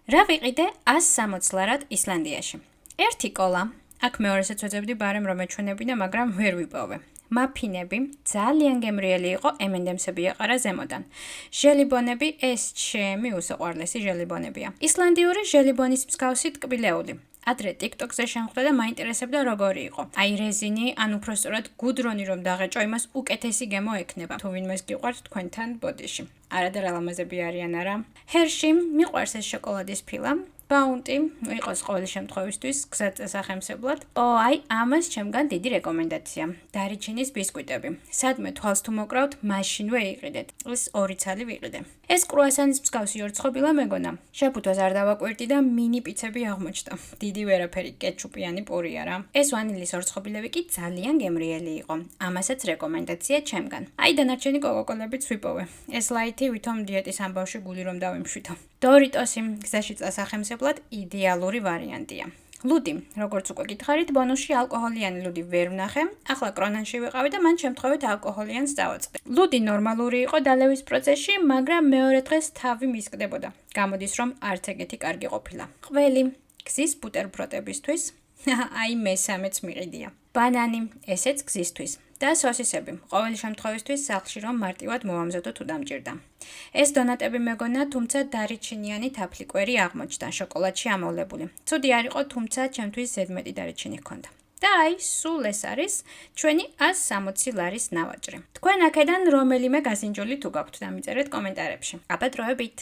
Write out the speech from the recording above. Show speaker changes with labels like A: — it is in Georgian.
A: რა ვიყიდე 160 ლარად ისლანდიაში? ერთი კოლა, აქ მეორესაც ვეძებდი ბარემ რომ ეჩვენებინა, მაგრამ ვერ ვიპოვე. მაფინები, ძალიან გემრიელი იყო, M&M-სები ეყარა ზემოდან. ჟელიბონები, ეს ჩემი უსიყვარლესი ჟელიბონებია. ისლანდიური ჟელიბონის მსგავსი ტკბილეული. ადრე TikTok-ზე შემხვდა და მაინტერესებდა როგორი იყო. აი რეზინი, ან უпроსტურად გუდრონი რომ დაღეჭო, იმას უკეთესი გემო ექნება. თუ ვინმეს გიყვართ თქვენთან ბოდიში. არადა რა ლამაზები არიან არა. ჰერში მიყვარს ეს შოკოლადის ფილა. ბაუნტი იყოს ყოველი შემთხვევისთვის გზად სახელმწიფოდ. აი ამას ჩემგან დიდი რეკომენდაცია. დარიჩინის ბისკვიტები. სადმე თვალს თუ მოკრავთ, მაშინვე იყიდეთ. ეს 2 ცალი ვიყიდე. ეს კრუასანის მსგავსი ორცხობილა მეგონა. შეფუთვას არ დავაკვირდი და მინი პიცები აღმოჩნდა. დიდი ვერაფერი კეჩუპიანი პური არა. ეს ვანილის ორცხობილები კი ძალიან გემრიელი იყო. ამასაც რეკომენდაცია ჩემგან. აი დანარჩენი კოკაკოლებიც ვიპოვე. ეს ლაითი ვითომ დიეტის ამბავში გული რომ დავიმშვიდო. დორიტოსი გზაში წასახემსებლად იდეალური ვარიანტია. ლუდი, როგორც უკვე გითხარით, ბონუსში ალკოჰოლიანი ლუდი ვერ ვნახე. ახლა კრონანში ვიყავი და მან შემთხვევით ალკოჰოლიანს დავაწყდი. ლუდი ნორმალური იყო დალევის პროცესში, მაგრამ მეორე დღეს თავი მისკდებოდა. გამოდის რომ არც ეგეთი კარგი ყოფილა. ყველი გზის ბუტერბროტებისთვის, აი მესამეც მიყიდია. ბანანი, ესეც გზისთვის. და სოსისები, ყოველი შემთხვევისთვის სახლში რომ მარტივად მოვამზადო თუ დამჭირდა. ეს დონატები მეგონა, თუმცა დარიჩინიანი თაფლი კვერი აღმოჩნდა, შოკოლადში ამოვლებული. ცუდი არ იყო, თუმცა ჩემთვის ზედმეტი დარიჩინი ჰქონდა. და აი, სულ ეს არის ჩვენი 160 ლარის ნავაჭრი. თქვენ აქედან რომელიმე გასინჯული თუ გაქვთ, დამიწერეთ კომენტარებში. აბა დროებით.